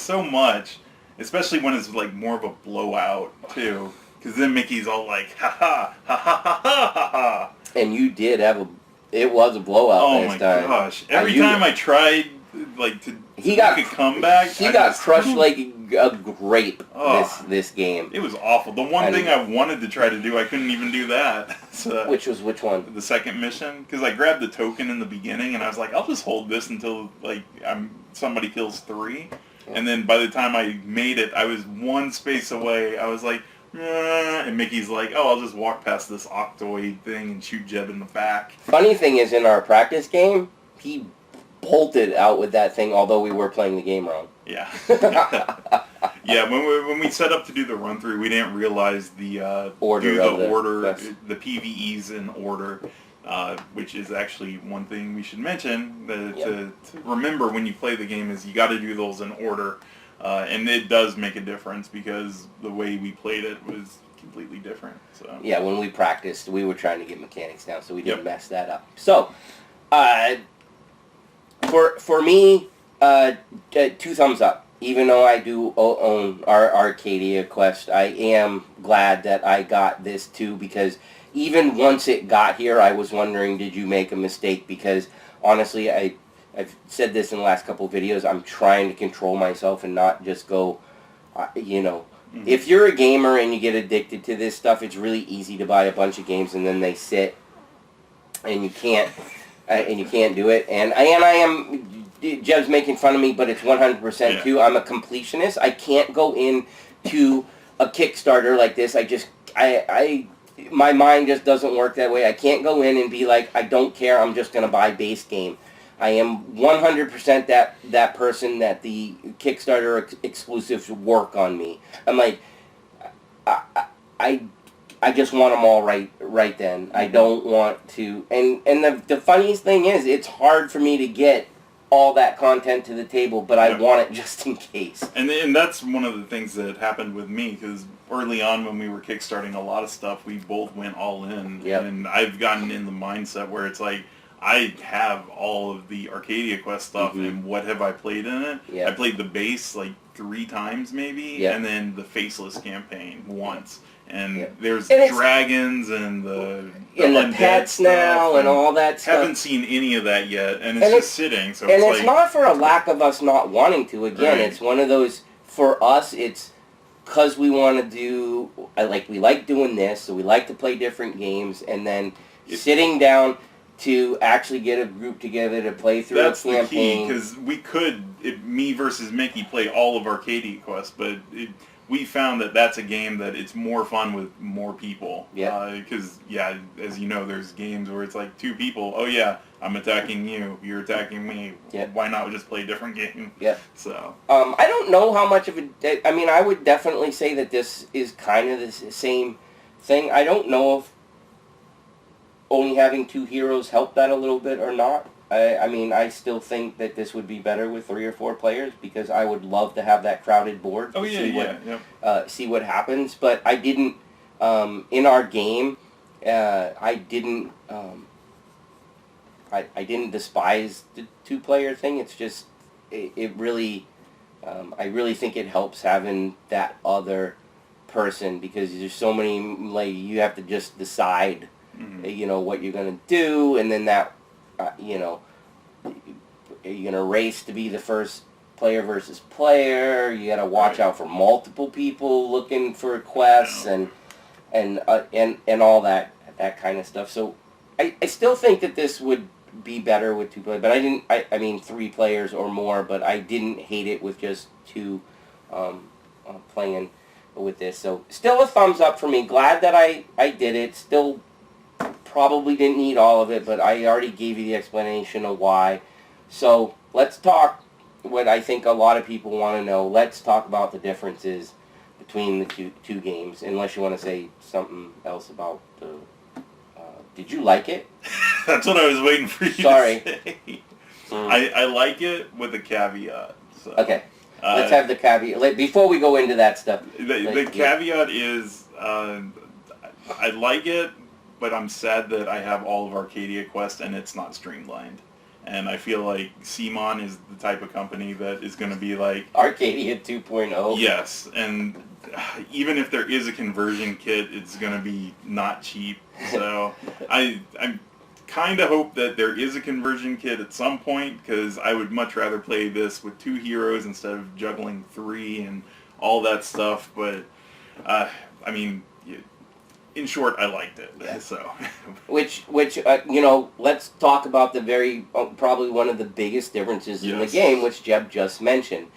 so much, especially when it's like more of a blowout too. Because then Mickey's all like, ha ha ha ha ha ha ha. And you did have it was a blowout this time. Oh my gosh! Every time I tried like to make a comeback, he got crushed like a grape this game. It was awful. The one thing I wanted to try to do, I couldn't even do that. So, which one? The second mission, because I grabbed the token in the beginning, and I was like, I'll just hold this until like somebody kills 3, and then by the time I made it, I was one space away. I was like, and Mickey's like, oh, I'll just walk past this octoid thing and shoot Jeb in the back. Funny thing is, in our practice game, he bolted out with that thing, although we were playing the game wrong. Yeah. Yeah, when we set up to do the run through, we didn't realize the PvEs in order, which is actually one thing we should mention to remember when you play the game is you got to do those in order, and it does make a difference because the way we played it was completely different. So yeah, when we practiced, we were trying to get mechanics down, so we didn't mess that up. So, for me, 2 thumbs up. Even though I do own our Arcadia quest, I am glad that I got this too, because even once it got here, I was wondering, did you make a mistake? Because honestly, I've said this in the last couple of videos, I'm trying to control myself and not just go, if you're a gamer and you get addicted to this stuff, it's really easy to buy a bunch of games and then they sit and you can't do it. And I am... Jeb's making fun of me, but it's 100% too. I'm a completionist. I can't go into a Kickstarter like this. My mind just doesn't work that way. I can't go in and be like, I don't care, I'm just going to buy base game. I am 100% that person that the Kickstarter exclusives work on me. I'm like, I just want them all right then. I don't want to. And the funniest thing is, it's hard for me to get all that content to the table, but I want it just in case. And that's one of the things that happened with me, because early on when we were kickstarting a lot of stuff, we both went all in. And I've gotten in the mindset where it's like, I have all of the Arcadia Quest stuff, and what have I played in it? I played the base like 3 times maybe, and then the Faceless campaign once. And there's dragons and the pets now and all that stuff. Haven't seen any of that yet, and it's just sitting. So it's not for a lack of us not wanting to. Again, it's one of those, for us, it's because we want to do, we like doing this, so we like to play different games, and then sitting down to actually get a group together to play through a campaign. That's the key, because we could, me versus Mickey, play all of Arcadia Quest, but we found that that's a game that it's more fun with more people. Because, as you know, there's games where it's like 2 people, oh yeah, I'm attacking you, you're attacking me. Why not just play a different game? So. I don't know how much of it, I mean, I would definitely say that this is kind of the same thing. I don't know if only having 2 heroes helped that a little bit or not. I mean, I still think that this would be better with 3 or 4 players, because I would love to have that crowded board to see what happens. But I didn't, in our game, I didn't despise the 2-player thing. It's just, it really, I really think it helps having that other person, because there's so many, like, you have to just decide, what you're going to do, and then that, you're going to race to be the first player versus player. You got to watch out for multiple people looking for quests and all that kind of stuff. So I still think that this would be better with 2 players, but I mean 3 players or more, but I didn't hate it with just 2 playing with this. So still a thumbs up for me. Glad that I did it. Still probably didn't need all of it, but I already gave you the explanation of why. So let's talk what I think a lot of people want to know. Let's talk about the differences between the two games, unless you want to say something else about the... did you like it? That's what I was waiting for you to say. I like it with a caveat. So. Okay. Let's have the caveat. Before we go into that stuff. The caveat is, I like it, but I'm sad that I have all of Arcadia Quest and it's not streamlined. And I feel like Simon is the type of company that is going to be like Arcadia 2.0. Yes, and even if there is a conversion kit, it's going to be not cheap. So I kind of hope that there is a conversion kit at some point, because I would much rather play this with 2 heroes instead of juggling 3 and all that stuff. But I mean, in short, I liked it. Yeah. So, which you know, let's talk about the probably one of the biggest differences in the game, which Jeb just mentioned.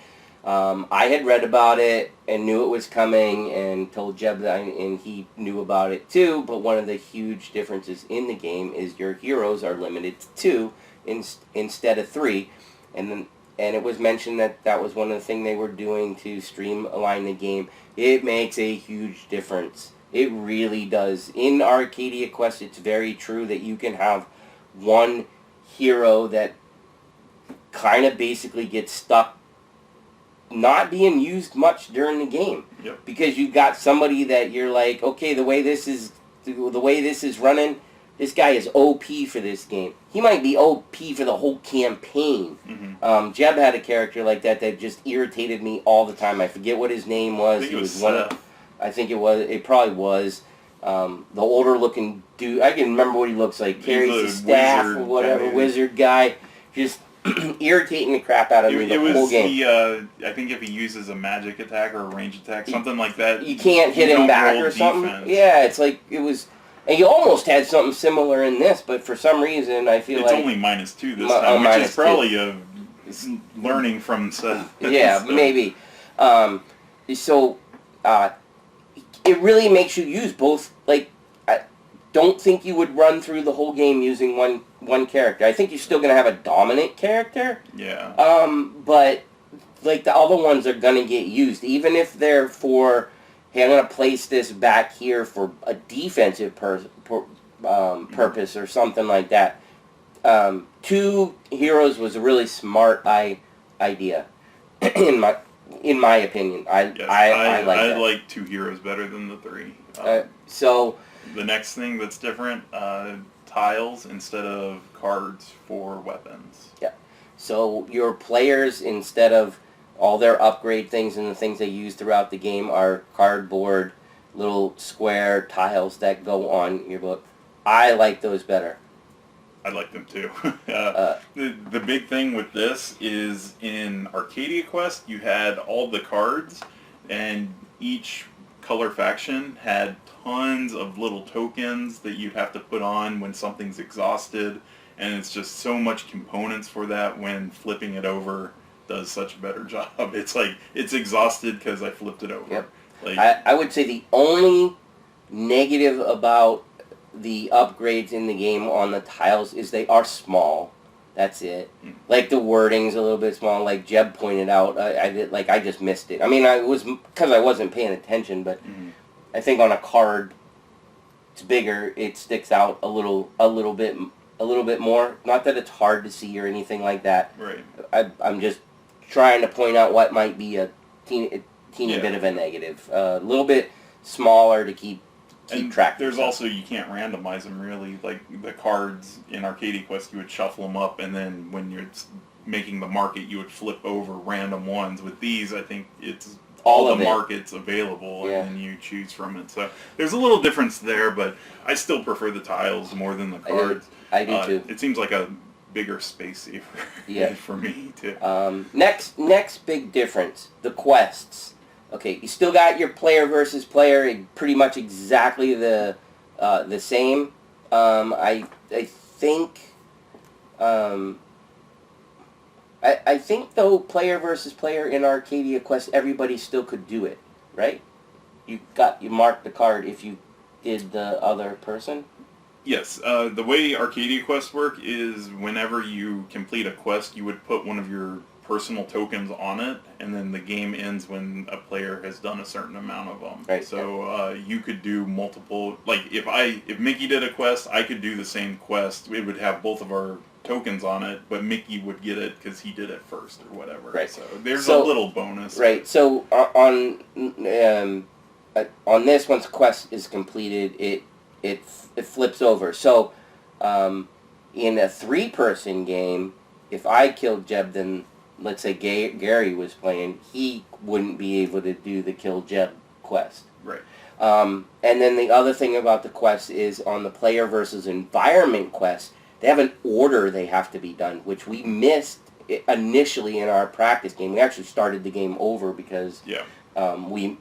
I had read about it and knew it was coming, and told Jeb that, and he knew about it too. But one of the huge differences in the game is your heroes are limited to 2 instead of 3, and it was mentioned that was one of the things they were doing to streamline the game. It makes a huge difference. It really does. In Arcadia Quest, it's very true that you can have one hero that kind of basically gets stuck not being used much during the game. Yep. Because you've got somebody that you're like, okay, the way this is running, this guy is OP for this game. He might be OP for the whole campaign. Mm-hmm. Jeb had a character like that just irritated me all the time. I forget what his name was. I think it was one of, I think it probably was. The older looking dude, I can remember what he looks like. Carries the staff or whatever, wizard guy. Just irritating the crap out of me the whole game. I think if he uses a magic attack or a range attack, something like that, you can't hit him back or something. Defense. Yeah, it's like it was. And you almost had something similar in this, but for some reason I feel it's like only -2 this time, which is probably a learning from Seth. Yeah, maybe. So it really makes you use both. Like, I don't think you would run through the whole game using one character. I think you're still gonna have a dominant character. Yeah. But like the other ones are gonna get used, even if they're for, hey, I'm gonna place this back here for a defensive purpose or something like that. 2 heroes was a really smart idea, in my opinion. I like 2 heroes better than the 3. So the next thing that's different, tiles instead of cards for weapons. Yeah. So your players, instead of all their upgrade things and the things they use throughout the game, are cardboard, little square tiles that go on your book. I like those better. I like them too. The big thing with this is in Arcadia Quest, you had all the cards, and each color faction had tons of little tokens that you'd have to put on when something's exhausted, and it's just so much components for that. When flipping it over does such a better job. It's like, it's exhausted because I flipped it over. Yep. Like, I would say the only negative about the upgrades in the game on the tiles is they are small. That's it. Like the wording's a little bit small. Like Jeb pointed out, I just missed it. I mean, it was because I wasn't paying attention, but I think on a card, it's bigger. It sticks out a little bit more. Not that it's hard to see or anything like that. Right. I'm just trying to point out what might be a teeny bit of a negative. A little bit smaller to keep track. There's also, you can't randomize them really. Like the cards in Arcadia Quest, you would shuffle them up, and then when you're making the market, you would flip over random ones. With these, I think it's all the markets available, and then you choose from it. So there's a little difference there, but I still prefer the tiles more than the cards. I do too. It seems like a bigger space saver for me too. Next big difference, the quests. Okay, you still got your player versus player, pretty much exactly the same. I think though, player versus player in Arcadia Quest, everybody still could do it, right? You marked the card if you did the other person. Yes, the way Arcadia Quests work is whenever you complete a quest, you would put one of your personal tokens on it, and then the game ends when a player has done a certain amount of them. Right. So you could do multiple. Like if Mickey did a quest, I could do the same quest. It would have both of our tokens on it, but Mickey would get it because he did it first or whatever. Right. So there's a little bonus. Right. So on this, once the quest is completed, it flips over. So in a 3-person game, if I killed Jeb, then let's say Gary was playing, he wouldn't be able to do the kill Jeb quest. Right. And then the other thing about the quest is on the player versus environment quest, they have an order they have to be done, which we missed initially in our practice game. We actually started the game over because we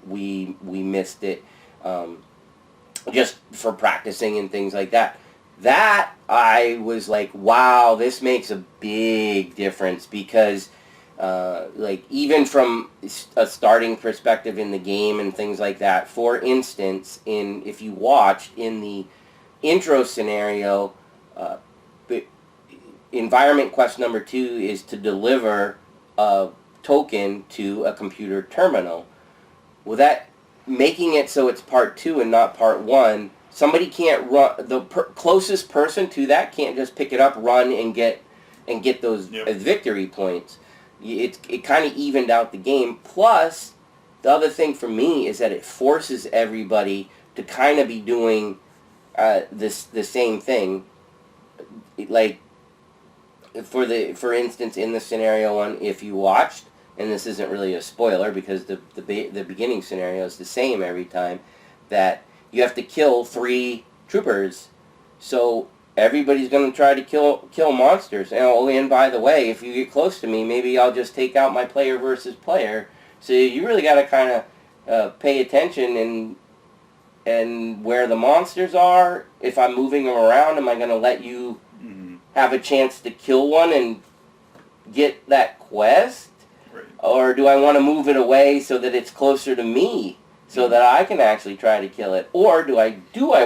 missed it just for practicing and things like that. That I was like, wow, this makes a big difference because like even from a starting perspective in the game and things like that. For instance, if you watched in the intro scenario, environment quest number 2 is to deliver a token to a computer terminal. Well, that making it so it's part 2 and not part 1. Somebody can't run. The closest person to that can't just pick it up, run, and get those victory points. It kind of evened out the game. Plus, the other thing for me is that it forces everybody to kind of be doing the same thing. Like for instance, in the scenario one, if you watched, and this isn't really a spoiler because the beginning scenario is the same every time, that you have to kill 3 troopers. So everybody's going to try to kill monsters. And by the way, if you get close to me, maybe I'll just take out my player versus player. So you really got to kind of pay attention and where the monsters are. If I'm moving them around, am I going to let you have a chance to kill one and get that quest? Right. Or do I want to move it away so that it's closer to me so that I can actually try to kill it? Or do I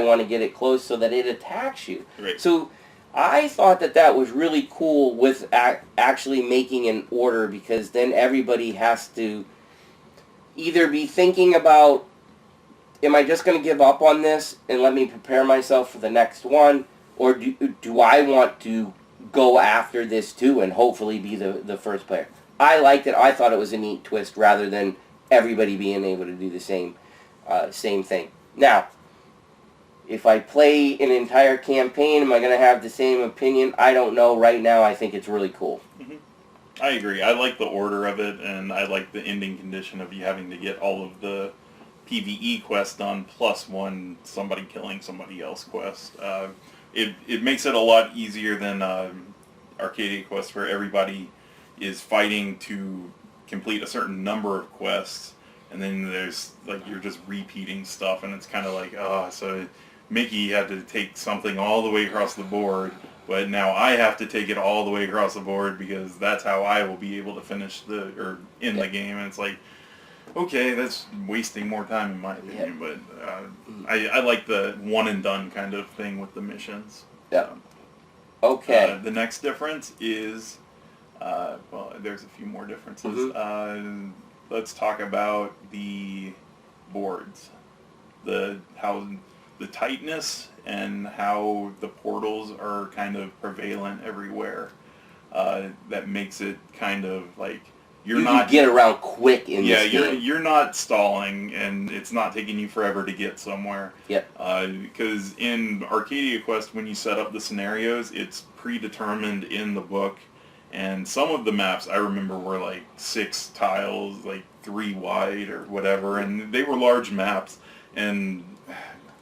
want to get it close so that it attacks you? Right. So I thought that was really cool with actually making an order, because then everybody has to either be thinking about, am I just going to give up on this and let me prepare myself for the next one? Or do I want to go after this too and hopefully be the first player? I liked it. I thought it was a neat twist rather than everybody being able to do the same thing. Now, if I play an entire campaign, am I going to have the same opinion? I don't know. Right now, I think it's really cool. Mm-hmm. I agree. I like the order of it, and I like the ending condition of you having to get all of the PvE quests done plus one somebody killing somebody else quest. It makes it a lot easier than Arcadia Quest, where everybody is fighting to complete a certain number of quests, and then there's like you're just repeating stuff, and it's kind of like, so Mickey had to take something all the way across the board, but now I have to take it all the way across the board because that's how I will be able to finish the game. And it's like, okay, that's wasting more time in my opinion, but I like the one and done kind of thing with the missions. Yeah. Okay. The next difference is, well, there's a few more differences. Mm-hmm. Let's talk about the boards, the tightness and how the portals are kind of prevalent everywhere. That makes it kind of like you can get around quick in this game. You're not stalling, and it's not taking you forever to get somewhere. Yep. Because in Arcadia Quest, when you set up the scenarios, it's predetermined in the book, and some of the maps I remember were like 6 tiles, like 3 wide or whatever, and they were large maps. And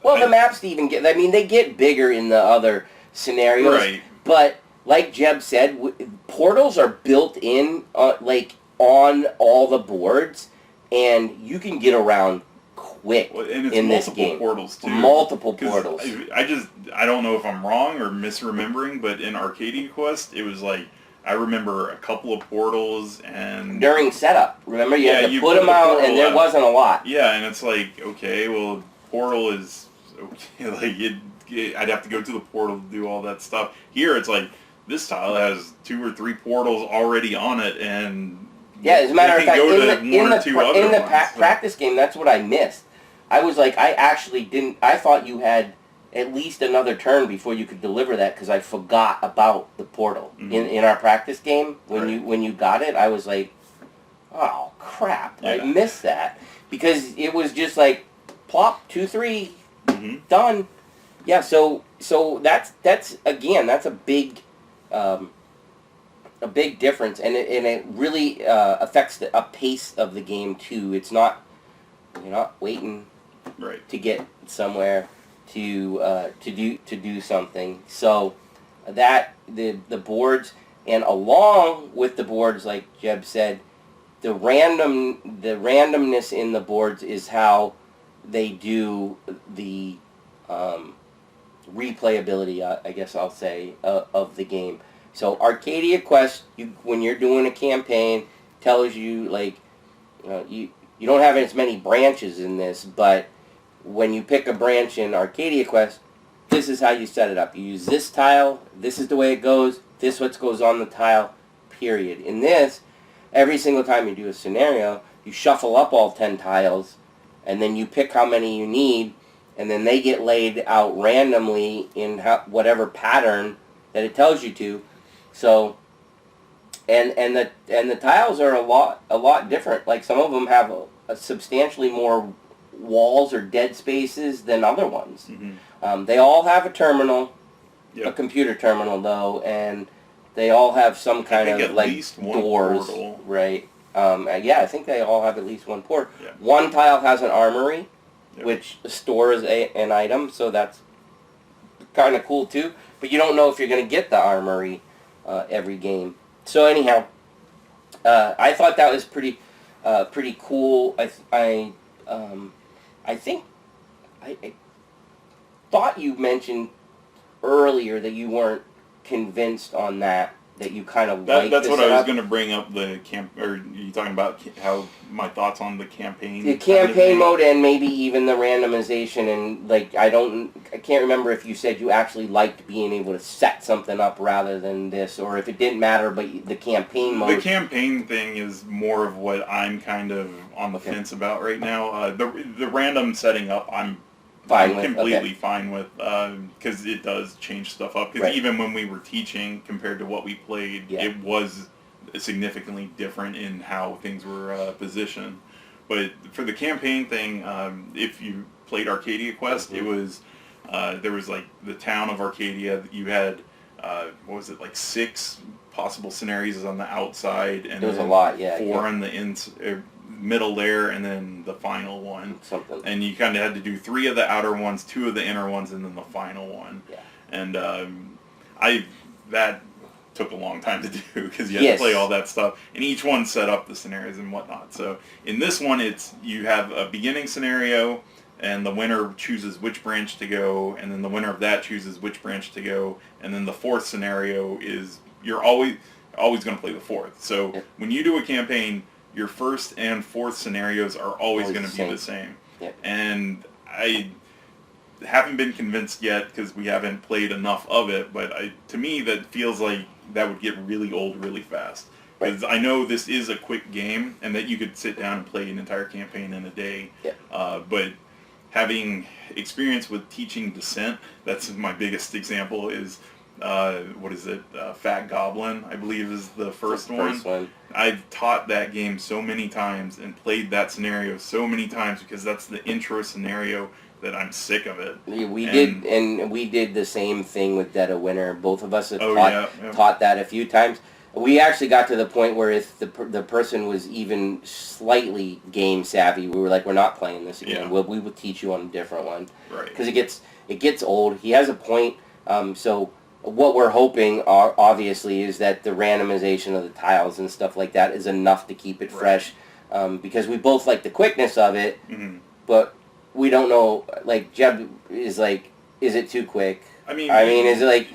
well, the maps even get, I mean, they get bigger in the other scenarios. Right. But like Jeb said, portals are built in, like, on all the boards, and you can get around quick and it's in this game. Portals too. Multiple portals. I don't know if I'm wrong or misremembering, but in Arcadia Quest, it was like, I remember a couple of portals and during setup, remember you had to put them out, and there wasn't a lot. Yeah, and it's like, okay, well, portal is okay, like I'd have to go to the portal to do all that stuff. Here, it's like this tile has 2 or 3 portals already on it, and yeah, as a matter of fact, in the practice game, that's what I missed. I was like, I actually didn't. I thought you had at least another turn before you could deliver that, because I forgot about the portal. Mm-hmm. In our practice game when you got it. I was like, oh crap, yeah. I missed that, because it was just like plop 2, 3, done. Yeah, so that's again, that's a big a big difference, and it really affects the pace of the game too. It's not, you're not waiting right. to get somewhere to do something. So that the boards, and along with the boards, like Jeb said, the randomness in the boards is how they do the replayability, I guess I'll say, of the game. So Arcadia Quest, when you're doing a campaign, tells you, like, you don't have as many branches in this, but when you pick a branch in Arcadia Quest, this is how you set it up. You use this tile, this is the way it goes, this what goes on the tile, period. In this, every single time you do a scenario, you shuffle up all 10 tiles, and then you pick how many you need, and then they get laid out randomly in whatever pattern that it tells you to. So, and the tiles are a lot different. Like, some of them have a substantially more walls or dead spaces than other ones. Mm-hmm. They all have a terminal, Yep. a computer terminal though, and they all have some kind of at like least one doors, portal. right? Yeah, I think they all have at least one port. Yeah. One tile has an armory, Yep. which stores an item, so that's kind of cool too. But you don't know if you're going to get the armory every game. So anyhow, I thought that was pretty cool. I think I thought you mentioned earlier that you weren't convinced on that you kind of liked That's the what I was setup. going to bring up. The or you talking about how my thoughts on the campaign? The campaign mode, and maybe even the randomization, and like I can't remember if you said you actually liked being able to set something up rather than this, or if it didn't matter, but the campaign mode. The campaign thing is more of what I'm kind of on the fence about right now. The random setting up, I'm completely fine with, because it does change stuff up. Because even when we were teaching, compared to what we played, it was significantly different in how things were positioned. But for the campaign thing, if you played Arcadia Quest, it was there was like the town of Arcadia. You had what was it, like 6 possible scenarios on the outside, and there was a lot, 4 on the middle there, and then the final one. And you kind of had to do 3 of the outer ones, 2 of the inner ones, and then the final one. Yeah. And that took a long time to do, because you had to play all that stuff, and each one set up the scenarios and whatnot. So in this one, you have a beginning scenario, and the winner chooses which branch to go, and then the winner of that chooses which branch to go, and then the 4th scenario is you're always going to play the 4th. So when you do a campaign, your 1st and 4th scenarios are always going to be the same. Yep. And I haven't been convinced yet, because we haven't played enough of it, but to me that feels like that would get really old really fast. Because I know this is a quick game, and that you could sit down and play an entire campaign in a day. Yep. But having experience with teaching Descent, that's my biggest example, is what is it? Fat Goblin, I believe, is the first one. I've taught that game so many times and played that scenario so many times, because that's the intro scenario that I'm sick of it. We did the same thing with Dead of Winter. Both of us have taught that a few times. We actually got to the point where if the person was even slightly game savvy, we were like, we're not playing this again. We will teach you on a different one. Right. Because it gets old. He has a point. So what we're hoping, obviously, is that the randomization of the tiles and stuff like that is enough to keep it fresh. Because we both like the quickness of it, but we don't know, like, Jeb is like, is it too quick? I mean, is it like...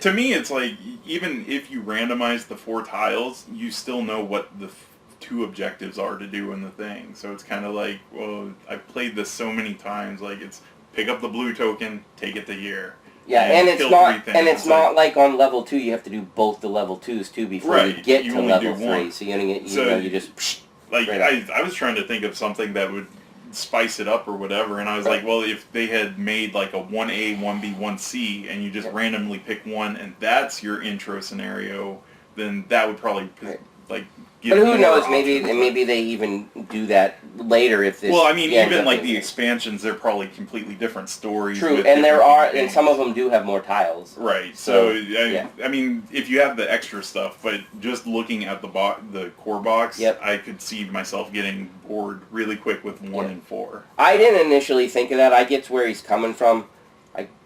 To me, it's like, even if you randomize the 4 tiles, you still know what the 2 objectives are to do in the thing. So it's kind of like, well, I've played this so many times, like, it's pick up the blue token, take it to here. Yeah, and it's not like on level 2 you have to do both the level 2s too before you get to level 3. So you just... Like, I was trying to think of something that would spice it up or whatever, and I was like, well, if they had made like a 1A, 1B, 1C, and you just randomly pick one, and that's your intro scenario, then that would probably like. But who knows? Options, maybe they even do that later if this. Well, I mean, even like the expansions, they're probably completely different stories. True, and and some of them do have more tiles. Right. So I mean, if you have the extra stuff, but just looking at the core box, I could see myself getting bored really quick with 1 and 4. I didn't initially think of that. I get where he's coming from.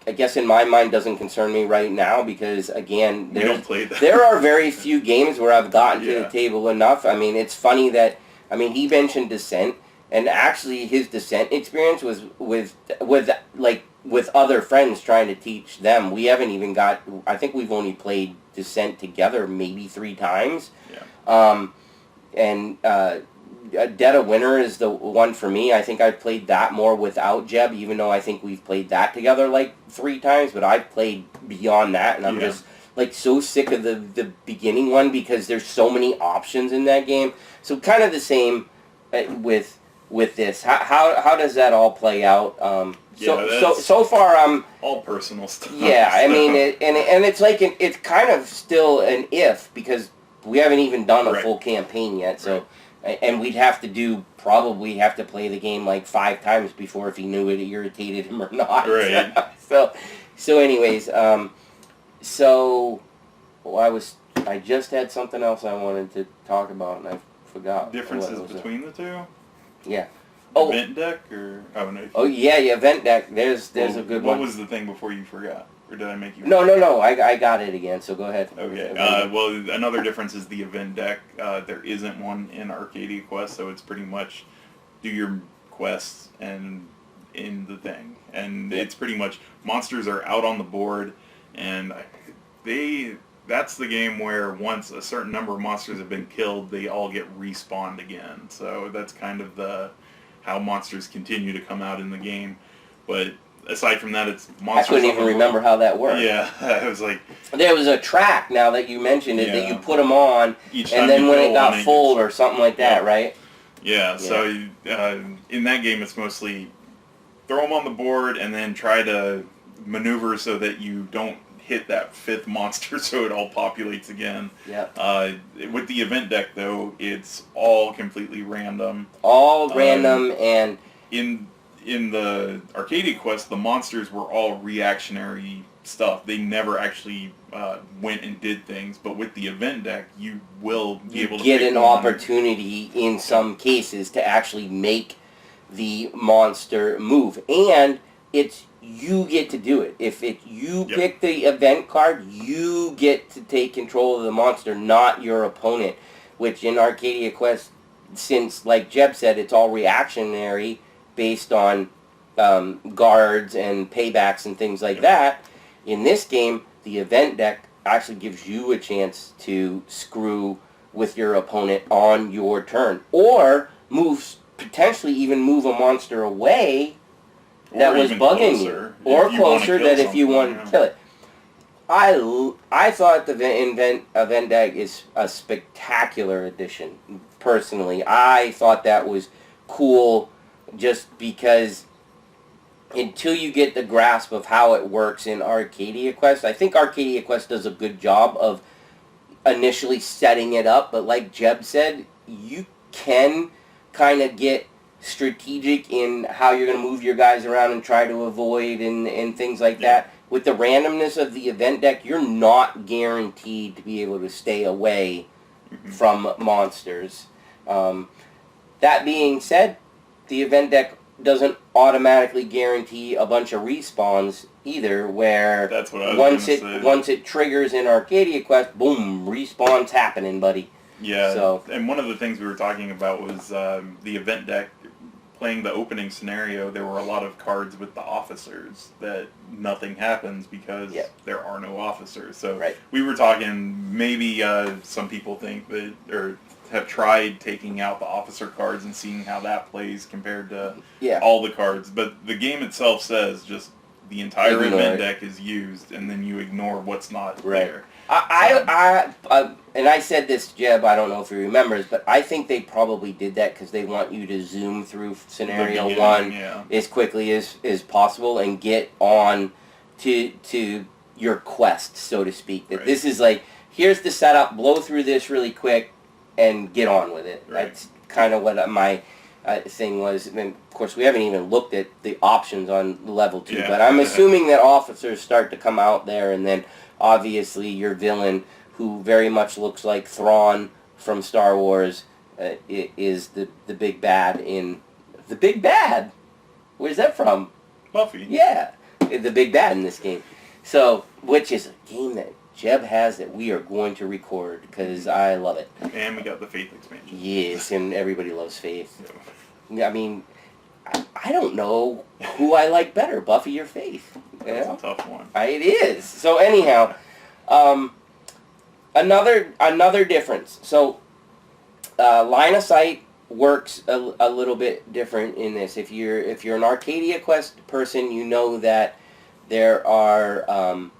I guess in my mind doesn't concern me right now because, again, there are very few games where I've gotten to the table enough. I mean, it's funny that, he mentioned Descent, and actually his Descent experience was with other friends trying to teach them. We haven't even I think we've only played Descent together maybe 3 times. Yeah. Dead of Winter is the one for me. I think I've played that more without Jeb, even though I think we've played that together like 3 times, but I've played beyond that, and I'm just so sick of the beginning one because there's so many options in that game. So kind of the same with this. How does that all play out? So far I'm all personal stuff. Yeah, I mean, it's like it's kind of still an if because we haven't even done a full campaign yet, so. Right. And we'd probably have to play the game like 5 times before if he knew it irritated him or not. Right. So anyways, I just had something else I wanted to talk about and I forgot. Differences between the two? Yeah. Event deck or no? Event deck. There's a good one. What was the thing before you forgot? Or did I make you... No, I got it again, so go ahead. Okay, well, another difference is the event deck. There isn't one in Arcadia Quest, so it's pretty much do your quests and in the thing. And it's pretty much monsters are out on the board, and that's the game where once a certain number of monsters have been killed, they all get respawned again. So that's kind of how monsters continue to come out in the game. But... aside from that, it's monsters. I couldn't even remember how that worked. Yeah, I was like... There was a track, now that you mentioned it, that you put them on, and then when it got full or something like that, right? Yeah, so in that game it's mostly throw them on the board and then try to maneuver so that you don't hit that 5th monster so it all populates again. Yeah. With the event deck, though, it's all completely random. All random, and... In the Arcadia Quest, the monsters were all reactionary stuff. They never actually went and did things. But with the event deck, you will be able to get an opportunity in some cases to actually make the monster move. And you get to do it. If you pick the event card, you get to take control of the monster, not your opponent. Which in Arcadia Quest, since, like Jeb said, it's all reactionary, based on guards and paybacks and things like that. In this game, the event deck actually gives you a chance to screw with your opponent on your turn. Or potentially even move a monster away that was bugging you. Or closer, that if you want to kill it. I thought the event deck is a spectacular addition, personally. I thought that was cool. Just because until you get the grasp of how it works in Arcadia Quest, I think Arcadia Quest does a good job of initially setting it up, but like Jeb said, you can kind of get strategic in how you're going to move your guys around and try to avoid and things like that. With the randomness of the event deck, you're not guaranteed to be able to stay away from monsters. That being said, the event deck doesn't automatically guarantee a bunch of respawns either, where that's what I was once it triggers in Arcadia Quest, boom, respawns happening, buddy. Yeah, so, and one of the things we were talking about was the event deck. Playing the opening scenario, there were a lot of cards with the officers that nothing happens because there are no officers. So we were talking, maybe some people think that, or have tried taking out the officer cards and seeing how that plays compared to all the cards. But the game itself says just the entire event deck is used, and then you ignore what's not there. And I said this to Jeb, I don't know if he remembers, but I think they probably did that because they want you to zoom through scenario 1 as quickly as possible and get on to your quest, so to speak. That this is like, here's the setup, blow through this really quick, and get on with it. Right. That's kind of what my thing was. And of course, we haven't even looked at the options on level 2, Yeah. but I'm assuming that officers start to come out there, and then obviously your villain, who very much looks like Thrawn from Star Wars, is the big bad in... The big bad? Where's that from? Buffy. Yeah, the big bad in this game. So, which is a game that Jeb has that we are going to record, because I love it. And we got the Faith expansion. Yes, and everybody loves Faith. Yeah. I mean, I don't know who I like better, Buffy or Faith. That's a tough one. It is. So anyhow, another difference. So line of sight works a little bit different in this. If you're an Arcadia Quest person, you know that there are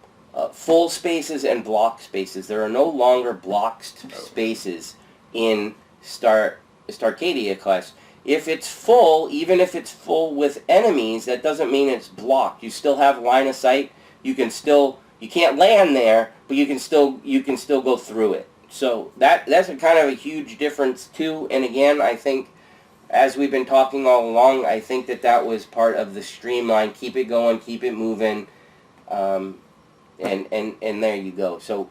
full spaces and block spaces. There are no longer blocked spaces in Starcadia Quest. If it's full, even if it's full with enemies, that doesn't mean it's blocked. You still have line of sight. You can't land there, but you can still go through it. So that's a kind of a huge difference too. And again, I think, as we've been talking all along, I think that was part of the streamline. Keep it going, keep it moving, and there you go. So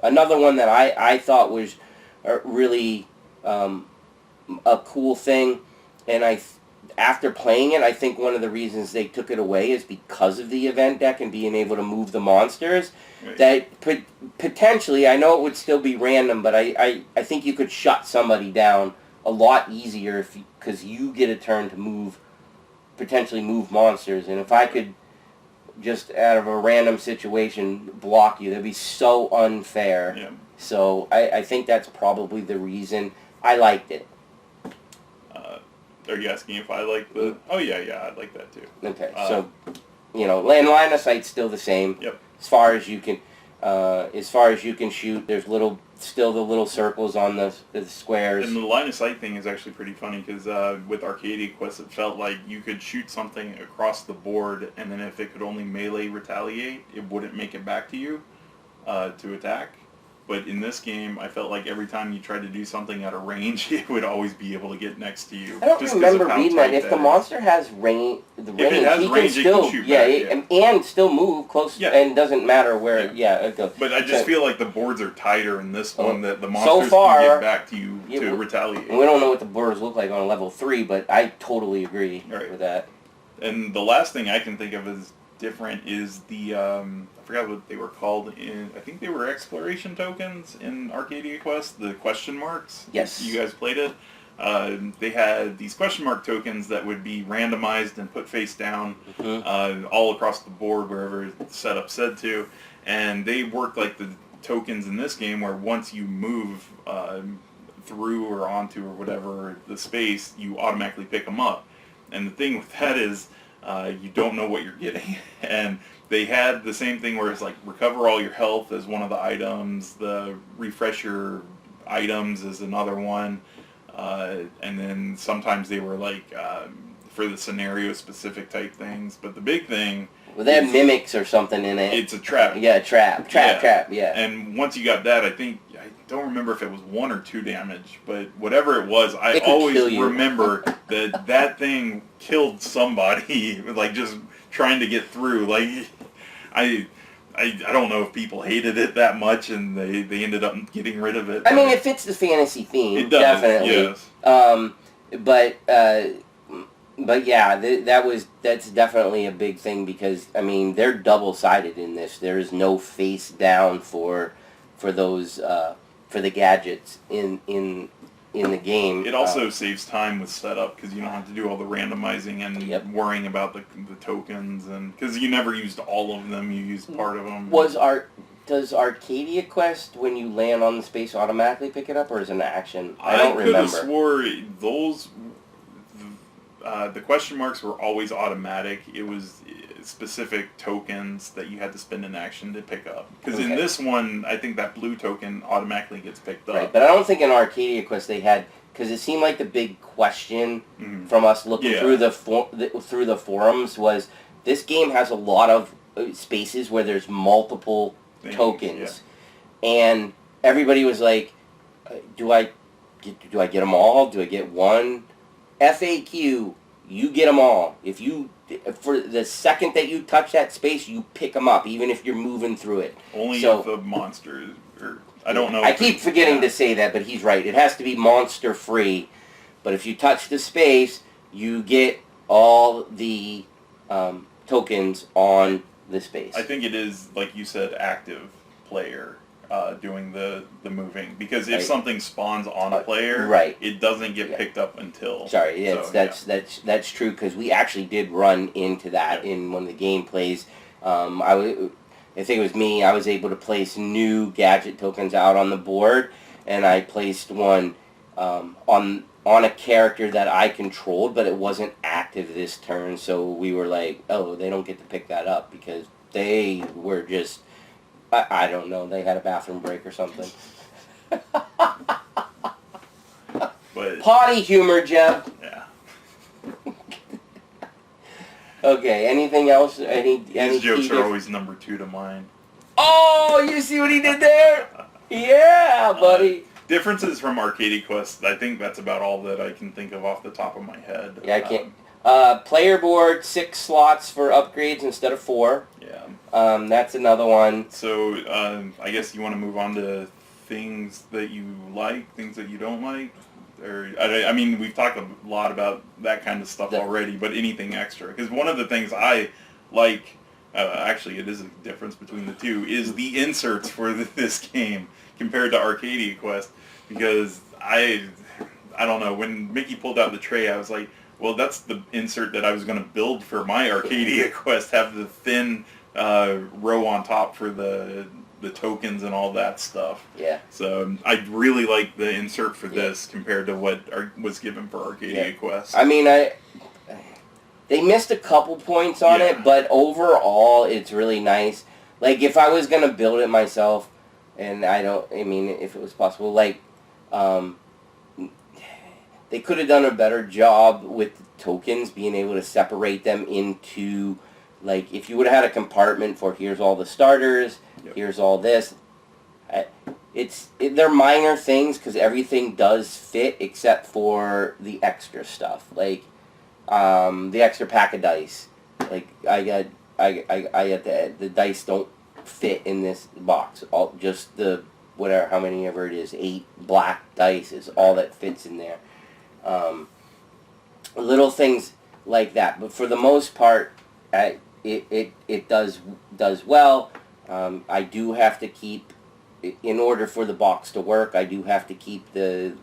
another one that I thought was really a cool thing, and after playing it, I think one of the reasons they took it away is because of the event deck and being able to move the monsters. Right. That potentially, I know it would still be random, but I think you could shut somebody down a lot easier because you get a turn to potentially move monsters, and if I could just out of a random situation block you, that'd be so unfair. Yeah. So I think that's probably the reason I liked it. Are you asking if I like the... Oh, yeah, I like that too. Okay, so, line of sight's still the same. Yep. As far as you can shoot, there's still the little circles on the squares. And the line of sight thing is actually pretty funny, because with Arcadia Quest, it felt like you could shoot something across the board, and then if it could only melee retaliate, it wouldn't make it back to you to attack. But in this game, I felt like every time you tried to do something at a range, it would always be able to get next to you. I don't remember reading that. If the monster has range, he can still shoot back, and still move close, and doesn't matter where. It goes. But I just feel like the boards are tighter in this one, that the monsters can get back to you to retaliate. We don't know what the boards look like on level 3, but I totally agree with that. And the last thing I can think of as different is the I forgot what they were called I think they were exploration tokens in Arcadia Quest, the question marks. Yes. You guys played it. They had these question mark tokens that would be randomized and put face down all across the board wherever the setup said to, and they worked like the tokens in this game, where once you move through or onto or whatever the space, you automatically pick them up. And the thing with that is you don't know what you're getting. And they had the same thing where it's like recover all your health as one of the items, the refresh your items is another one, and then sometimes they were like for the scenario specific type things. But the big thing... Well, they have mimics or something in it. It's a trap. Yeah, trap. And once you got that, I don't remember if it was 1 or 2 damage, but whatever it was, I always remember that thing killed somebody, like just trying to get through. Like, I don't know if people hated it that much and they ended up getting rid of it. I mean, it fits the fantasy theme. It does, definitely. Yes. But yeah, that's definitely a big thing, because I mean they're double-sided in this. There is no face down for those for the gadgets in the game. It also saves time with setup, because you don't have to do all the randomizing and worrying about the tokens, and because you never used all of them, you used part of them. Does Arcadia Quest, when you land on the space, automatically pick it up, or is it an action? I don't could remember. have swore those the question marks were always automatic. It was specific tokens that you had to spend an action to pick up. Because in this one, I think that blue token automatically gets picked up. Right, but I don't think in Arcadia Quest they had, because it seemed like the big question from us looking through the forums was, this game has a lot of spaces where there's multiple tokens, and everybody was like, do I get them all? Do I get one? FAQ, you get them all. If you, for the second that you touch that space, you pick them up, even if you're moving through it. Only if a monster is, or I don't know. I keep forgetting to say that, but he's right. It has to be monster free. But if you touch the space, you get all the tokens on the space. I think it is, like you said, active player doing the moving, because if something spawns on a player, it doesn't get picked up until. Sorry, that's true, because we actually did run into that in one of the gameplays. I think it was me. I was able to place new gadget tokens out on the board, and I placed one on a character that I controlled, but it wasn't active this turn. So we were like, oh, they don't get to pick that up because they were just, I don't know, they had a bathroom break or something. But, potty humor, Jeb. Yeah. Okay, anything else? His jokes are always number 2 to mine. Oh, you see what he did there? Yeah, buddy. Differences from Arcadia Quest, I think that's about all that I can think of off the top of my head. Yeah, I can't. Player board, 6 slots for upgrades instead of 4. Yeah. That's another one. So, I guess you want to move on to things that you like, things that you don't like? Or, I mean, we've talked a lot about that kind of stuff already, but anything extra? Because one of the things I like, actually it is a difference between the two, is the inserts for this game compared to Arcadia Quest, because I don't know, when Mickey pulled out the tray, I was like, well, that's the insert that I was going to build for my Arcadia Quest, have the thin row on top for the tokens and all that stuff. Yeah. So I really like the insert for this compared to what was given for Arcadia Quest. I mean, they missed a couple points on it, but overall, it's really nice. Like, if I was going to build it myself, and if it was possible, like, they could have done a better job with the tokens, being able to separate them into, like, if you would have had a compartment for here's all the starters, here's all this. They're minor things because everything does fit except for the extra stuff, like the extra pack of dice. Like I got the dice don't fit in this box. All just the whatever, how many ever it is, 8 black dice is all that fits in there. Little things like that, but for the most part, it does well. I do have to keep, in order for the box to work, I do have to keep the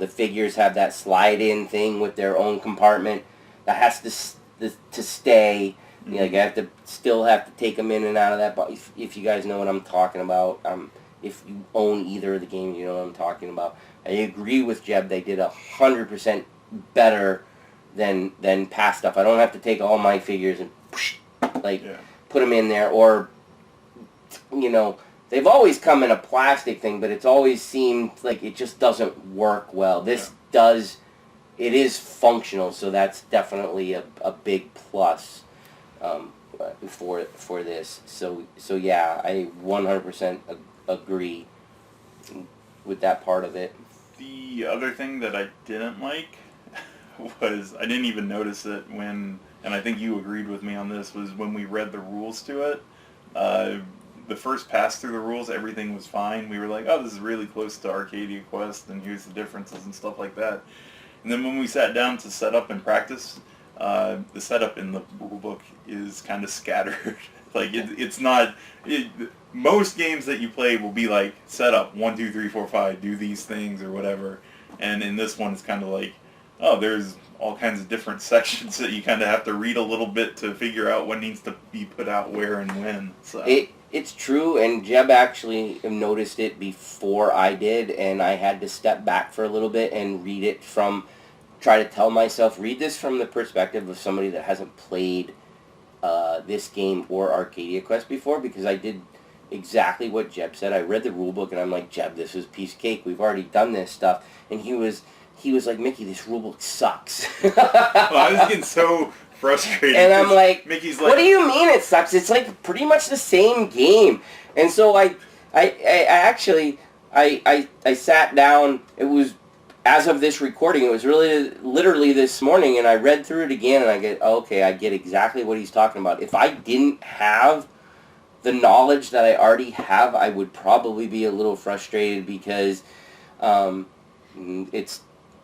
figures have that slide-in thing with their own compartment that has to stay. Mm-hmm. Like I still have to take them in and out of that box. If you guys know what I'm talking about, if you own either of the games, you know what I'm talking about. I agree with Jeb. They did 100% better than past stuff. I don't have to take all my figures and put them in there, or they've always come in a plastic thing, but it's always seemed like it just doesn't work well. This does. It is functional, so that's definitely a big plus for this. So yeah, I 100% agree with that part of it. The other thing that I didn't like was, I didn't even notice it when, and I think you agreed with me on this, was when we read the rules to it. The first pass through the rules, everything was fine. We were like, oh, this is really close to Arcadia Quest, and here's the differences and stuff like that. And then when we sat down to set up and practice, the setup in the rulebook is kind of scattered. Like, it's not... most games that you play will be like, set up, 1, 2, 3, 4, 5, do these things or whatever. And in this one, it's kind of like, oh, there's all kinds of different sections that you kind of have to read a little bit to figure out what needs to be put out where and when. So it's true, and Jeb actually noticed it before I did, and I had to step back for a little bit and read it try to tell myself, read this from the perspective of somebody that hasn't played this game or Arcadia Quest before, because I did exactly what Jeb said. I read the rule book, and I'm like, Jeb, this is a piece of cake. We've already done this stuff. And he was like, Mickey, this rule book sucks. Well, I was getting so frustrated. And I'm like, Mickey's like, what do you mean it sucks? It's like pretty much the same game. And so I actually, I sat down. It was, as of this recording, it was really literally this morning, and I read through it again, and I get, okay, I get exactly what he's talking about. If I didn't have the knowledge that I already have, I would probably be a little frustrated because it's,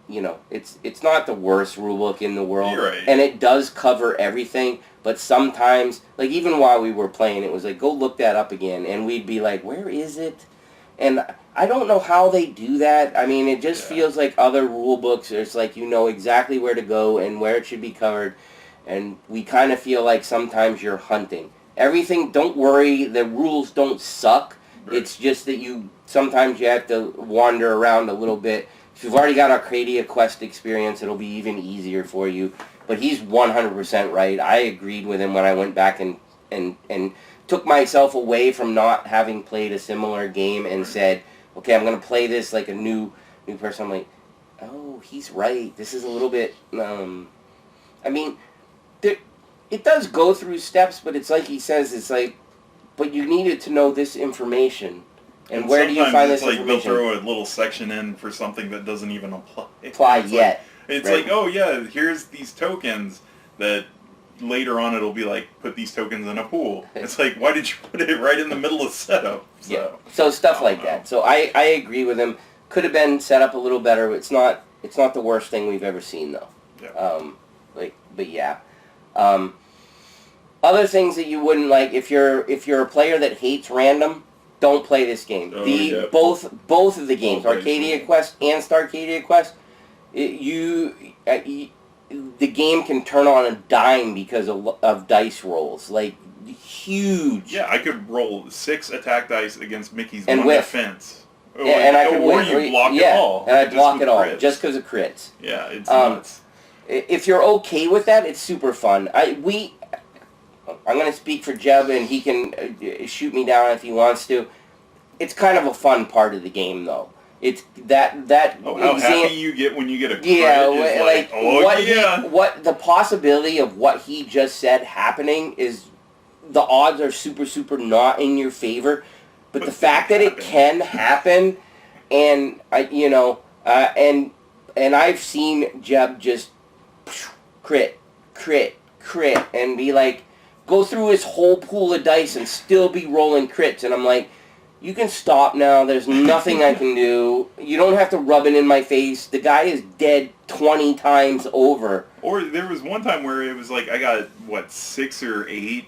you know, it's not the worst rulebook in the world, You're right. and it does cover everything. But sometimes, like even while we were playing, it was like, go look that up again, and we'd be like, where is it? And I don't know how they do that. I mean, it just feels like other rule books. It's like you know exactly where to go and where it should be covered. And we kind of feel like sometimes you're hunting. Everything, don't worry, the rules don't suck. Right. It's just that sometimes you have to wander around a little bit. If you've already got Arcadia Quest experience, it'll be even easier for you. But he's 100% right. I agreed with him when I went back and took myself away from not having played a similar game and said, okay, I'm going to play this like a new person. I'm like, oh, he's right. This is a little bit, I mean, it does go through steps, but it's like he says, it's like, but you needed to know this information. And where do you find this information? They'll throw a little section in for something that doesn't even apply yet. It's like, oh yeah, here's these tokens that later on it'll be like, put these tokens in a pool. It's like, why did you put it right in the middle of setup? So, yeah. So stuff like that. So I agree with him. Could have been set up a little better. It's not the worst thing we've ever seen though. Yeah. But yeah. Other things that you wouldn't like, if you're a player that hates random, don't play this game. Oh, Both of the games, Arcadia Quest and Starcadia Quest, the game can turn on a dime because of dice rolls, like huge. Yeah, I could roll 6 attack dice against Mickey's and one defense. Or you block it all. And I block it all just because of crits. Yeah, it's nuts. If you're okay with that, it's super fun. I'm going to speak for Jeb, and he can shoot me down if he wants to. It's kind of a fun part of the game, though. It's that. Oh, how happy you get when you get a credit! Yeah, what the possibility of what he just said happening is, the odds are super, super not in your favor. But the fact that it can happen, and and I've seen Jeb just crit, and be like, go through his whole pool of dice and still be rolling crits, and I'm like, you can stop now, there's nothing I can do, you don't have to rub it in my face, the guy is dead 20 times over. Or there was one time where it was like, I got, 6 or 8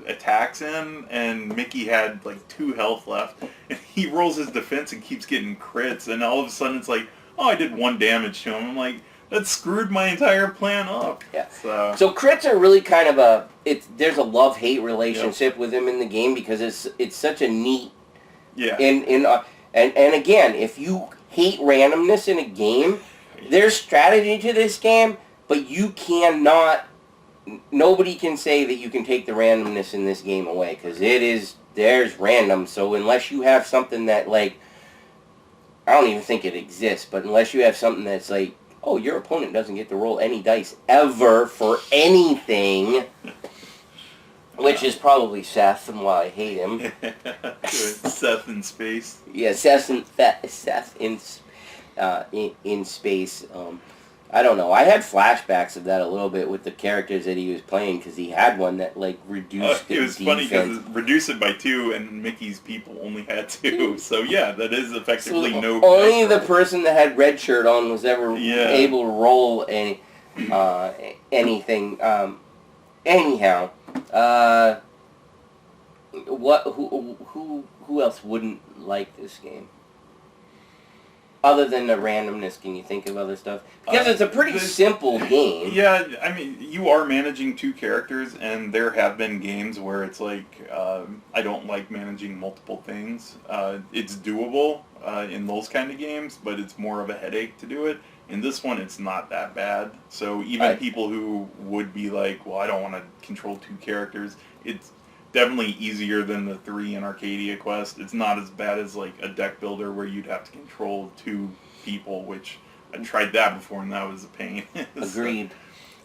attacks in, and Mickey had 2 health left, and he rolls his defense and keeps getting crits, and all of a sudden it's like, oh, I did 1 damage to him. I'm like, that screwed my entire plan up. Yeah. So crits are really kind of there's a love-hate relationship with him in the game because it's such a neat. Yeah. And again, if you hate randomness in a game, there's strategy to this game, but you cannot. Nobody can say that you can take the randomness in this game away because there's random. So unless you have something that I don't even think it exists, but unless you have something that's like, oh, your opponent doesn't get to roll any dice ever for anything, which is probably Seth, and why I hate him. Seth in space. Yeah, Seth in space. I don't know. I had flashbacks of that a little bit with the characters that he was playing because he had one that reduced. It was funny because reduced it by 2, and Mickey's people only had 2. So yeah, that is effectively no. Only the person that had red shirt on was ever able to roll anything. Anyhow, who else wouldn't like this game? Other than the randomness, can you think of other stuff? Because it's a pretty simple game. Yeah, I mean, you are managing 2 characters, and there have been games where it's like, I don't like managing multiple things. It's doable in those kind of games, but it's more of a headache to do it. In this one, it's not that bad. So even people who would be like, well, I don't want to control 2 characters, it's definitely easier than the 3 in Arcadia Quest. It's not as bad as a deck builder where you'd have to control 2 people, which I tried that before and that was a pain. Agreed.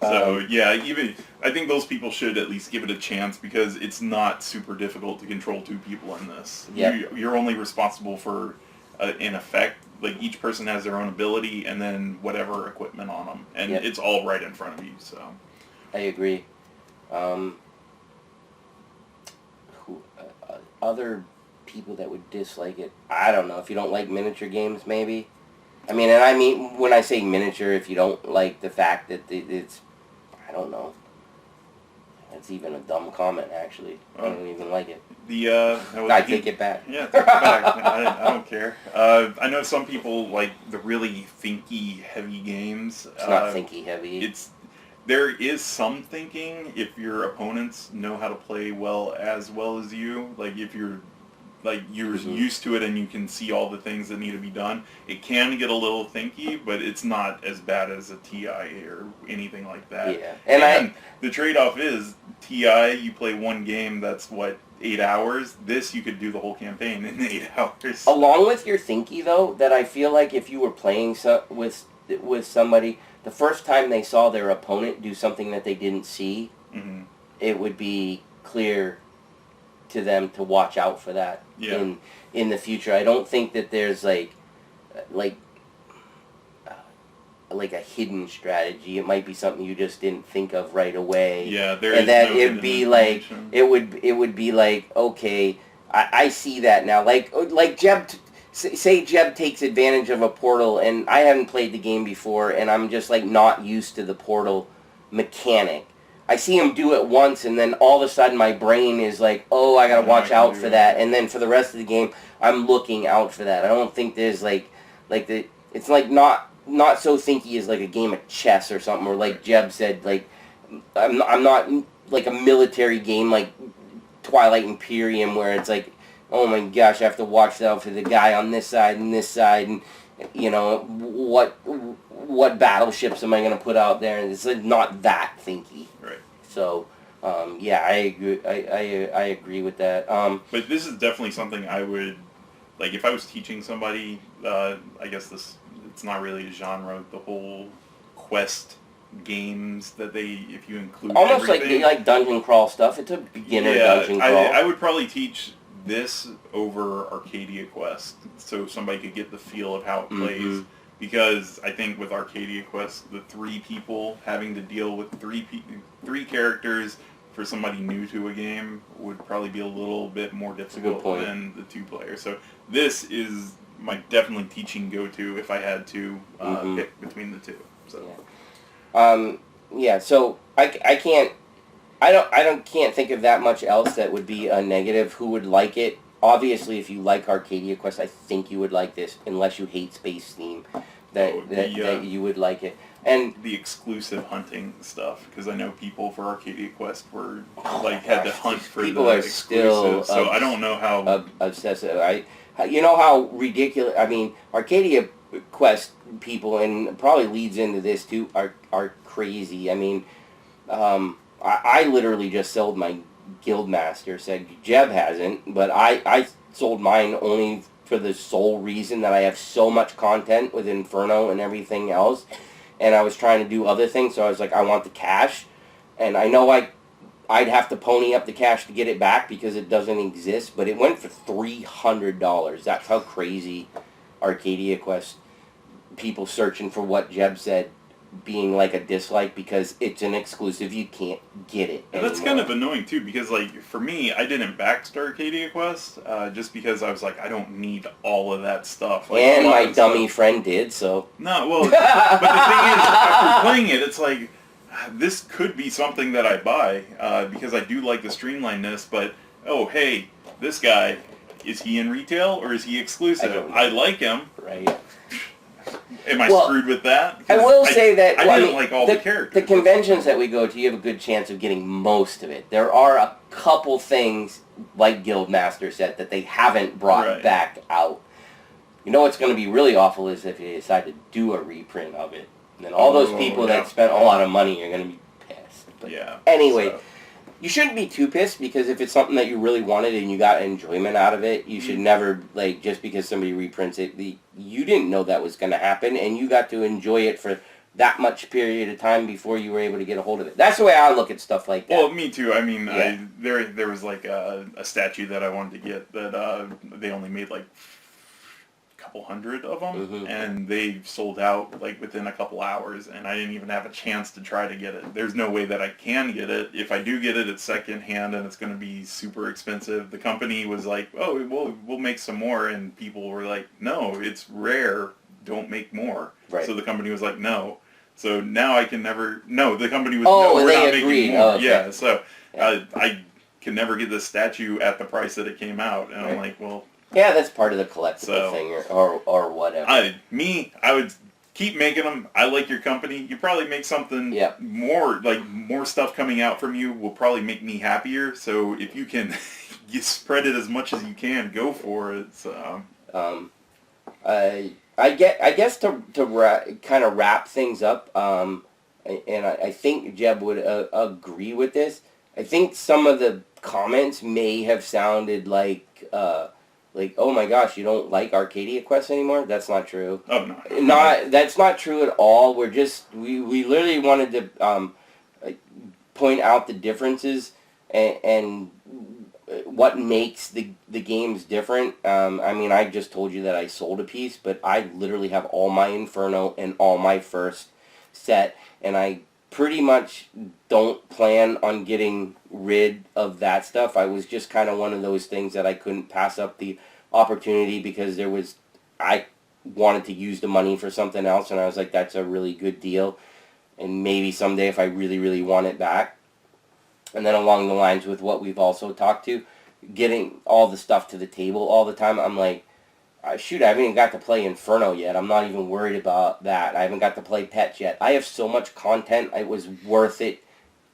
So yeah, I think those people should at least give it a chance because it's not super difficult to control 2 people in this. Yep. You're only responsible for in effect. Like each person has their own ability, and then whatever equipment on them, and Yep. it's all right in front of you. So I agree. Other people that would dislike it, I don't know. If you don't like miniature games, maybe. I mean, and I mean when I say miniature, if you don't like the fact that it's, I don't know. That's even a dumb comment, actually. I don't even like it. I take it back. Yeah, take it back. I don't care. I know some people like the really thinky, heavy games. It's not thinky heavy. There is some thinking if your opponents know how to play well as you. Like if you're used to it and you can see all the things that need to be done, it can get a little thinky, but it's not as bad as a TI or anything like that. Yeah, and the trade-off is TI. You play one game that's 8 hours. This you could do the whole campaign in 8 hours. Along with your thinky though, that I feel like if you were playing with somebody, the first time they saw their opponent do something that they didn't see, it would be clear to them to watch out for that in the future. I don't think that there's like a hidden strategy. It might be something you just didn't think of right away. Yeah, there and is that no it'd be like it would be like, okay, I see that now. Like Jeb. Say Jeb takes advantage of a portal, and I haven't played the game before, and I'm just like not used to the portal mechanic. I see him do it once, and then all of a sudden my brain is like, oh, I gotta watch out for that, and then for the rest of the game, I'm looking out for that. I don't think there's it's like not so thinky as like a game of chess or something, or like Jeb said, like I'm not like a military game like Twilight Imperium where it's like, oh my gosh, I have to watch out for the guy on this side and this side, and you know what battleships am I going to put out there? And it's like not that thinky. Right. So, yeah, I agree. I agree with that. But this is definitely something I would like if I was teaching somebody. I guess it's not really a genre. The whole quest games that if you include almost everything, like dungeon crawl stuff. It's a beginner dungeon crawl. I would probably teach this over Arcadia Quest, so somebody could get the feel of how it plays. Because I think with Arcadia Quest, the 3 people having to deal with 3 characters for somebody new to a game would probably be a little bit more difficult than the 2 players. So this is my definitely teaching go-to if I had to pick between the 2. So yeah. So I can't think of that much else that would be a negative. Who would like it? Obviously, if you like Arcadia Quest, I think you would like this, unless you hate Space Theme, that you would like it. And the exclusive hunting stuff, because I know people for Arcadia Quest were had to hunt for people the are exclusive. still So I don't know how obsessive. You know how ridiculous. I mean, Arcadia Quest people, and probably leads into this too, are crazy. I mean, I literally just sold my Guildmaster. Said Jeb hasn't, but I sold mine only for the sole reason that I have so much content with Inferno and everything else, and I was trying to do other things, so I was like, I want the cash, and I know I'd have to pony up the cash to get it back because it doesn't exist, but it went for $300. That's how crazy Arcadia Quest people searching for what Jeb said being like a dislike, because it's an exclusive. You can't get it anymore. That's kind of annoying too, because like for me, I didn't back Starcadia Quest just because I was like, I don't need all of that stuff. Like, and my dummy friend did, so. No, well, but the thing is, after playing it, it's like, this could be something that I buy because I do like the streamlinedness, but oh hey, this guy, is he in retail or is he exclusive? I like him. Right. Am I screwed with that? I will say that I didn't like all the characters. The conventions that we go to, you have a good chance of getting most of it. There are a couple things, like Guildmaster said, that they haven't brought back out. You know what's going to be really awful is if you decide to do a reprint of it. And then all those people that spent a lot of money are going to be pissed. But anyway, you shouldn't be too pissed, because if it's something that you really wanted and you got enjoyment out of it, you should never, like, just because somebody reprints it, you didn't know that was going to happen, and you got to enjoy it for that much period of time before you were able to get a hold of it. That's the way I look at stuff like that. Well, me too. I mean, there was like a statue that I wanted to get that they only made like a couple hundred of them, Mm-hmm. and they sold out like within a couple hours, and I didn't even have a chance to try to get it. There's no way that I can get it. If I do get it, it's secondhand, and it's going to be super expensive. The company was like, oh, we'll make some more, and people were like, no, it's rare, don't make more. Right. So the company was like, no. So now I can never, no, the company was, oh, no, we're they not agreed. making more. Oh, okay. Yeah, so I can never get this statue at the price that it came out, and I'm like, well... Yeah, that's part of the collectible thing, or whatever. I would keep making them. I like your company. You probably make something more, like more stuff coming out from you will probably make me happier. So if you can you spread it as much as you can, go for it. So. I guess to kind of wrap things up, and I think Jeb would agree with this. I think some of the comments may have sounded like, oh my gosh, you don't like Arcadia Quest anymore? That's not true. Oh no. That's not true at all. We're just we literally wanted to point out the differences and what makes the games different. I mean, I just told you that I sold a piece, but I literally have all my Inferno and all my first set, and I pretty much don't plan on getting rid of that stuff. I was just kind of one of those things that I couldn't pass up the opportunity because I wanted to use the money for something else, and I was like, that's a really good deal, and maybe someday if I really, really want it back. And then along the lines with what we've also talked to, getting all the stuff to the table all the time, I'm like, shoot, I haven't even got to play Inferno yet. I'm not even worried about that. I haven't got to play Pets yet. I have so much content, it was worth it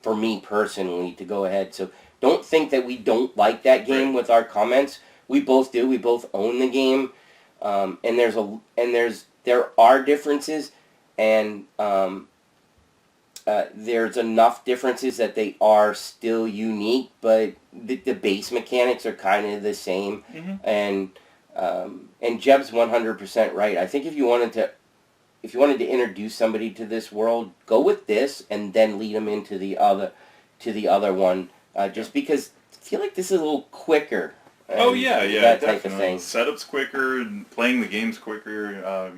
for me personally to go ahead. So don't think that we don't like that game with our comments. We both do. We both own the game. And there are differences, and there's enough differences that they are still unique, but the base mechanics are kind of the same. Mm-hmm. And Jeb's 100% right. I think if you wanted to introduce somebody to this world, go with this and then lead them into the other one. Just because I feel like this is a little quicker. Oh yeah, that definitely. Type of thing. Setup's quicker and playing the game's quicker.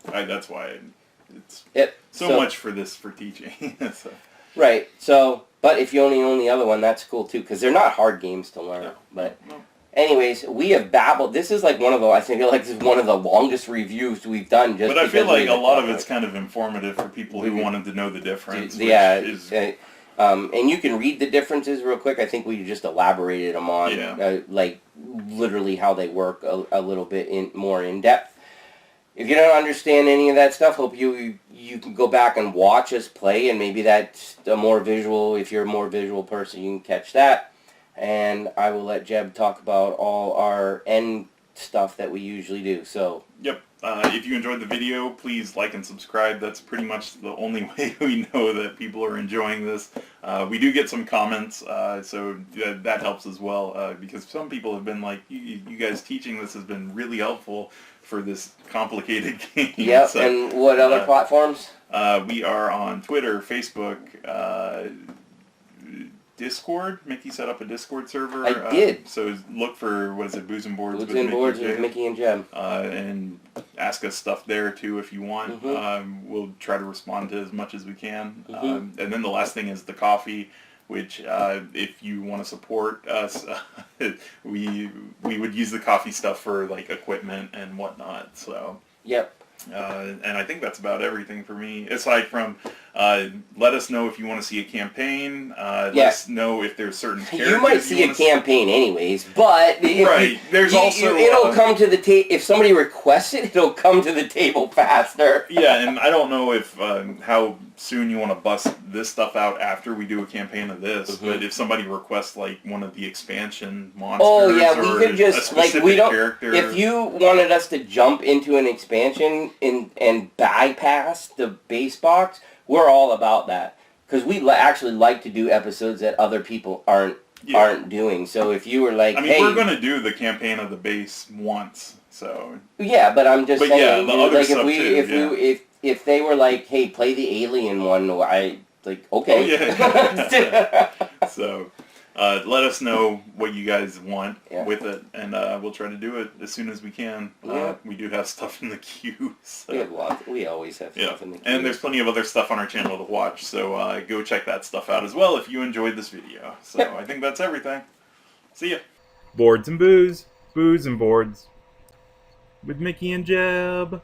That's why it's so much for teaching. So. Right. So, but if you only own the other one, that's cool too, because they're not hard games to learn. No. Anyways, we have babbled. This is like I feel like this is one of the longest reviews we've done. But I feel like a lot of it's kind of informative for people who wanted to know the difference. Yeah. And you can read the differences real quick. I think we just elaborated them on, like literally how they work a little bit more in depth. If you don't understand any of that stuff, hope you can go back and watch us play, and maybe that's a more visual. If you're a more visual person, you can catch that. And I will let Jeb talk about all our end stuff that we usually do. So. Yep. If you enjoyed the video, please like and subscribe. That's pretty much the only way we know that people are enjoying this. We do get some comments, so that helps as well, because some people have been like, you guys teaching this has been really helpful for this complicated game. Yep, so, and what other platforms? We are on Twitter, Facebook, Discord. Mickey set up a Discord server. I did. So look for, what is it, Booze and Boards with Mickey and Jeb. And ask us stuff there too if you want. Mm-hmm. We'll try to respond to as much as we can. Mm-hmm. And then the last thing is the coffee, which if you want to support us, we would use the coffee stuff for like equipment and whatnot. So. Yep. And I think that's about everything for me. Aside from, let us know if you want to see a campaign. Let us know if there's certain characters you might see a campaign anyways, but there's also it'll come to the table. If somebody requests it, it'll come to the table faster. Yeah, and I don't know if how soon you want to bust this stuff out after we do a campaign of this, but if somebody requests like one of the expansion monsters, we could just we don't. Character. If you wanted us to jump into an expansion and bypass the base box, we're all about that, because we actually like to do episodes that other people aren't doing. So if you were like, hey, we're going to do the campaign of the base once, so yeah, but I'm just saying, the other like stuff if they were like, hey, play the alien one, I like, okay. Oh, yeah. So Let us know what you guys want Yeah. with it, and we'll try to do it as soon as we can. Yeah. We do have stuff in the queue. So. We have lots. We always have Yeah, stuff in the queue. and there's plenty of other stuff on our channel to watch, so go check that stuff out as well if you enjoyed this video. So Yep. I think that's everything. See ya. Boards and booze, booze and boards. With Mickey and Jeb.